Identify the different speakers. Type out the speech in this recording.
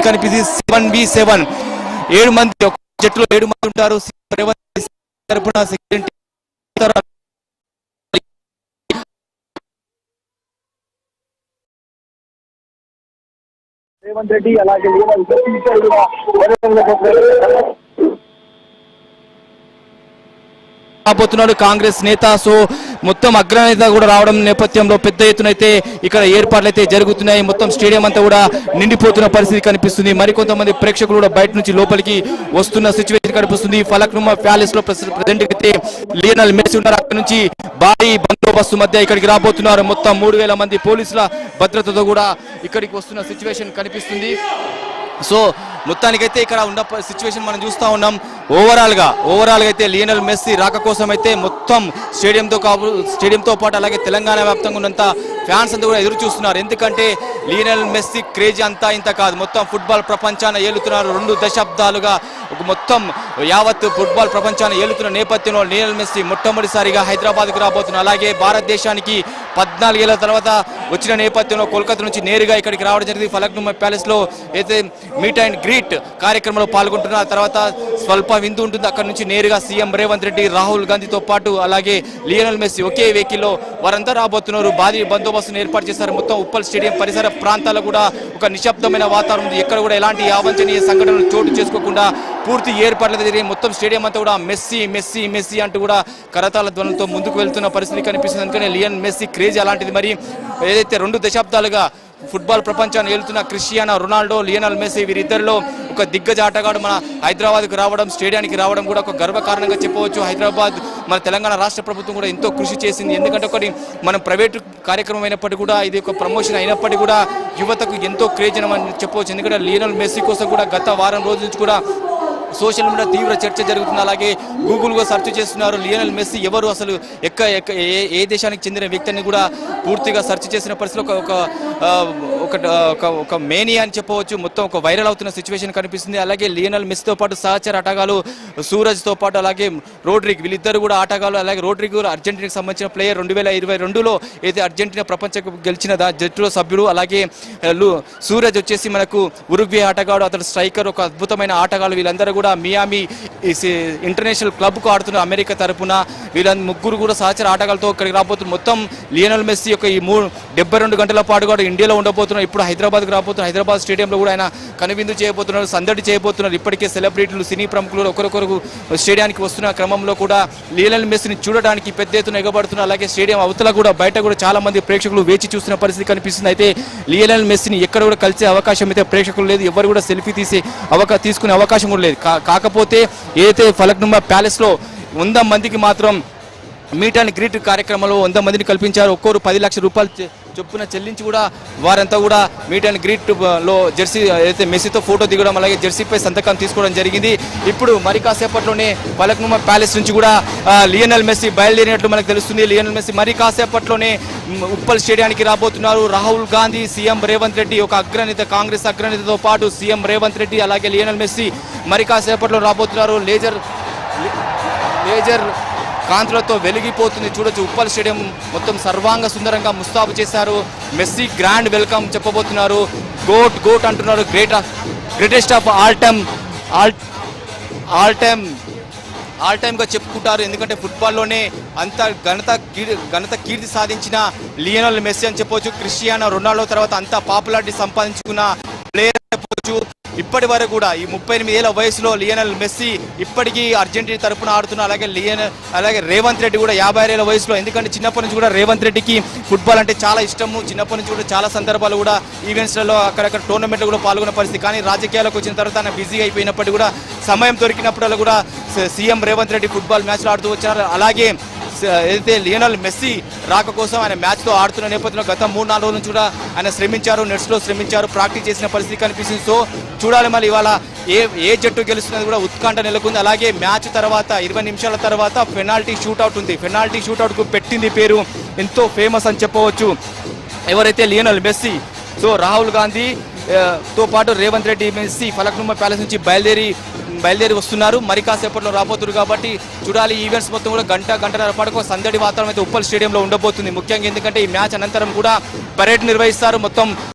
Speaker 1: కనిపిస్తుంది 7v7 7 మంది ఒక జట్టులో 7 మంది ఉంటారు. తరపున
Speaker 2: రేవంత్ రెడ్డి అలాగే
Speaker 1: రాబోతున్నాడు కాంగ్రెస్ నేత. సో మొత్తం అగ్రనేత కూడా రావడం నేపథ్యంలో పెద్ద ఎత్తున అయితే ఇక్కడ ఏర్పాట్లు అయితే జరుగుతున్నాయి. మొత్తం స్టేడియం అంతా కూడా నిండిపోతున్న పరిస్థితి కనిపిస్తుంది. మరికొంతమంది ప్రేక్షకులు కూడా బయట నుంచి లోపలికి వస్తున్న సిచ్యువేషన్ కనిపిస్తుంది. ఫలక్నుమా ప్యాలెస్ లో ప్రెసిడెంట్ అయితే లియోనెల్ మెస్సీ ఉన్నారు. అక్కడ నుంచి భారీ బందోబస్తు మధ్య ఇక్కడికి రాబోతున్నారు. మొత్తం 3000 మంది పోలీసుల భద్రతతో కూడా ఇక్కడికి వస్తున్న సిచ్యువేషన్ కనిపిస్తుంది. సో మొత్తానికైతే ఇక్కడ ఉన్న సిచ్యువేషన్ మనం చూస్తూ ఉన్నాం. ఓవరాల్ గా అయితే లియోనెల్ మెస్సీ రాక కోసం అయితే మొత్తం స్టేడియంతో పాటు అలాగే తెలంగాణ వ్యాప్తంగా ఉన్నంత ఫ్యాన్స్ అంతా కూడా ఎదురు చూస్తున్నారు. ఎందుకంటే లియోనెల్ మెస్సీ క్రేజ్ అంతా ఇంత కాదు, మొత్తం ఫుట్బాల్ ప్రపంచాన్ని ఏలుతున్నారు. 2 దశాబ్దాలుగా మొత్తం యావత్ ఫుట్బాల్ ప్రపంచాన్ని ఏలుతున్న నేపథ్యంలో లియోనెల్ మెస్సీ మొట్టమొదటిసారిగా హైదరాబాద్కు రాబోతున్నారు. అలాగే భారతదేశానికి 14 ఏళ్ల తర్వాత వచ్చిన నేపథ్యంలో కోల్కతా నుంచి నేరుగా ఇక్కడికి రావడం జరిగింది. ఫలక్నుమా ప్యాలెస్ లో అయితే మీట్ అండ్ గ్రీట్ కార్యక్రమంలో పాల్గొంటున్నారు. తర్వాత స్వల్ప విందు ఉంటుంది. అక్కడ నుంచి నేరుగా సీఎం రేవంత్ రెడ్డి, రాహుల్ గాంధీతో పాటు అలాగే లియోనెల్ మెస్సీ ఒకే వెహికల్లో వారంతా రాబోతున్నారు. భారీ బందోబస్తును ఏర్పాటు చేశారు. మొత్తం ఉప్పల్ స్టేడియం పరిసర ప్రాంతాల్లో కూడా ఒక నిశ్శబ్దమైన వాతావరణం ఉంది. ఎక్కడ కూడా ఎలాంటి అవాంఛనీయ సంఘటనలు చోటు చేసుకోకుండా పూర్తి ఏర్పాట్లు జరిగి మొత్తం స్టేడియం అంతా కూడా మెస్సీ మెస్సీ మెస్సీ అంటూ కూడా కరతాళ ధ్వనులతో ముందుకు వెళ్తున్న పరిస్థితి కనిపిస్తుంది. అందుకనే లియోనెల్ మెస్సీ క్రేజ్ అలాంటిది. మరి ఏదైతే 2 దశాబ్దాలుగా ఫుట్బాల్ ప్రపంచాన్ని ఏలుతున్న క్రిస్టియానో రొనాల్డో, లియోనెల్ మెస్సీ వీరిద్దరిలో ఒక దిగ్గజ ఆటగాడు మన హైదరాబాద్కు రావడం, స్టేడియానికి రావడం కూడా ఒక గర్వకారణంగా చెప్పవచ్చు. హైదరాబాద్ మన తెలంగాణ రాష్ట్ర ప్రభుత్వం కూడా ఎంతో కృషి చేసింది. ఎందుకంటే ఒకటి మనం ప్రైవేటు కార్యక్రమం అయినప్పటికీ కూడా ఇది ఒక ప్రమోషన్ అయినప్పటికీ కూడా యువతకు ఎంతో క్రేజ్ అని చెప్పవచ్చు. ఎందుకంటే లియోనెల్ మెస్సీ కోసం కూడా గత వారం రోజుల నుంచి కూడా సోషల్ మీడియా తీవ్ర చర్చ జరుగుతుంది. అలాగే గూగుల్గా సెర్చ్ చేస్తున్నారు లియోనెల్ మెస్సీ ఎవరు, అసలు ఏ దేశానికి చెందిన వ్యక్తి అని కూడా పూర్తిగా సెర్చ్ చేసిన పరిస్థితిలో ఒక మేనియా అని చెప్పవచ్చు. మొత్తం ఒక వైరల్ అవుతున్న సిచ్యువేషన్ కనిపిస్తుంది. అలాగే లియోనెల్ మెస్సీతో పాటు సహచర ఆటగాళ్ళు సూరజ్తో పాటు అలాగే రోడ్రిగ్ వీళ్ళిద్దరు కూడా ఆటగాళ్ళు. అలాగే రోడ్రిగ్ అర్జెంటీనాకి సంబంధించిన ప్లేయర్ 2022లో అయితే అర్జెంటీనా ప్రపంచ కప్ గెలిచిన జట్టులో సభ్యుడు. అలాగే సూరజ్ వచ్చేసి మనకు ఉరుగ్వే ఆటగాడు, అతడు స్ట్రైకర్, ఒక అద్భుతమైన ఆటగాళ్ళు. వీళ్ళందరూ కూడా మియామి ఇంటర్నేషనల్ క్లబ్కు ఆడుతున్న అమెరికా తరపున వీళ్ళందరూ ముగ్గురు కూడా సహచర ఆటగాళ్ళతో ఇక్కడికి రాబోతున్నారు. మొత్తం లియోనెల్ మెస్సీ యొక్క ఈ 72 గంటల పాటు కూడా ఇండియాలో ఉండబోతున్నారు. ఇప్పుడు హైదరాబాద్కు రాబోతున్నారు. హైదరాబాద్ స్టేడియంలో కూడా ఆయన కనువిందు చేయబోతున్నారు, సందడి చేయబోతున్నారు. ఇప్పటికే సెలబ్రిటీలు, సినీ ప్రముఖులు ఒకరికొరకు స్టేడియానికి వస్తున్న క్రమంలో కూడా లియోనెల్ మెస్సీని చూడడానికి పెద్ద ఎత్తున ఎగబడుతున్నారు. అలాగే స్టేడియం అవతల కూడా బయట కూడా చాలా మంది ప్రేక్షకులు వేచి చూస్తున్న పరిస్థితి కనిపిస్తుంది. అయితే లియోనెల్ మెస్సీని ఎక్కడ కూడా కలిసే అవకాశం అయితే ప్రేక్షకులు లేదు. ఎవరు కూడా సెల్ఫీ తీసుకునే అవకాశం కూడా లేదు. కాకపోతే ఏదైతే ఫలక్నుమా ప్యాలెస్ లో 100 మందికి మాత్రం మీట్ అండ్ గ్రీట్ కార్యక్రమంలో 100 మందిని కల్పించారు. ఒక్కొరు 10 లక్షల రూపాయలు చొప్పున చెల్లించి కూడా వారంతా కూడా మీట్ అండ్ గ్రీట్ లో జెర్సీ అయితే మెస్సీతో ఫోటో దిగడం, అలాగే జెర్సీపై సంతకం తీసుకోవడం జరిగింది. ఇప్పుడు మరి కాసేపట్లోనే ఫలక్నుమా ప్యాలెస్ నుంచి కూడా లియోనెల్ మెస్సీ బయలుదేరినట్లు మనకు తెలుస్తుంది. లియోనెల్ మెస్సీ మరి కాసేపట్లోనే ఉప్పల్ స్టేడియానికి రాబోతున్నారు. రాహుల్ గాంధీ, సీఎం రేవంత్ రెడ్డి, ఒక అగ్రనేత కాంగ్రెస్ అగ్రనేతతో పాటు సీఎం రేవంత్ రెడ్డి అలాగే లియోనెల్ మెస్సీ మరి కాసేపట్లో రాబోతున్నారు. లేజర్ కాంతులతో వెలిగిపోతుంది. చూడొచ్చు ఉప్పల్ స్టేడియం మొత్తం సర్వాంగ సుందరంగా ముస్తాబు చేశారు. మెస్సీ గ్రాండ్ వెల్కమ్ చెప్పబోతున్నారు. గోట్ అంటున్నారు. గ్రేటెస్ట్ ఆఫ్ ఆల్ టైమ్ గా చెప్పుకుంటారు. ఎందుకంటే ఫుట్బాల్లోనే అంత ఘనత కీర్తి సాధించిన లియోనెల్ మెస్సీ అని చెప్పవచ్చు. క్రిస్టియానో రొనాల్డో తర్వాత అంత పాపులారిటీ సంపాదించుకున్న ప్లేయర్ చెప్పవచ్చు. ఇప్పటి వరకు కూడా ఈ 38 ఏళ్ల వయసులో లియోనెల్ మెస్సీ ఇప్పటికీ అర్జెంటీనా తరపున ఆడుతున్నారు. అలాగే రేవంత్ రెడ్డి కూడా 56 ఏళ్ల వయసులో. ఎందుకంటే చిన్నప్పటి నుంచి కూడా రేవంత్ రెడ్డికి ఫుట్బాల్ అంటే చాలా ఇష్టము. చిన్నప్పటి నుంచి కూడా చాలా సందర్భాలు కూడా ఈవెంట్స్లలో అక్కడక్కడ టోర్నమెంట్లో కూడా పాల్గొన్న పరిస్థితి. కానీ రాజకీయాలకు వచ్చిన తర్వాత ఆయన బిజీగా అయిపోయినప్పటికీ కూడా సమయం దొరికినప్పుడల్లా కూడా సీఎం రేవంత్ రెడ్డి ఫుట్బాల్ మ్యాచ్లు ఆడుతూ వచ్చారు. అలాగే ఏదైతే లియోనెల్ మెస్సీ రాక కోసం ఆయన మ్యాచ్తో ఆడుతున్న నేపథ్యంలో గత 3-4 రోజుల నుంచి కూడా ఆయన శ్రమించారు, నెట్స్లో శ్రమించారు, ప్రాక్టీస్ చేసిన పరిస్థితి కనిపిస్తుంది. సో చూడాలి మరి ఇవాళ ఏ జట్టు గెలుస్తున్నది కూడా ఉత్కంఠ నెలకొంది. అలాగే మ్యాచ్ తర్వాత 20 నిమిషాల తర్వాత పెనాల్టీ షూట్అవుట్ ఉంది. పెనాల్టీ షూట్అవుట్కు పెట్టింది పేరు ఎంతో ఫేమస్ అని చెప్పవచ్చు ఎవరైతే Lionel Messi. So Rahul Gandhi తో పాటు రేవంత్ రెడ్డి, మెస్సీ ఫలక్నుమా ప్యాలెస్ నుంచి బయలుదేరి వస్తున్నారు. మరి కాసేపట్లో రాబోతున్నారు. కాబట్టి చూడాలి. ఈవెంట్స్ మొత్తం కూడా గంటన్నర పాటు సందడి వాతావరణం అయితే ఉప్పల్ స్టేడియంలో ఉండబోతుంది. ముఖ్యంగా ఎందుకంటే ఈ మ్యాచ్ అనంతరం కూడా పరేడ్ నిర్వహిస్తారు. మొత్తం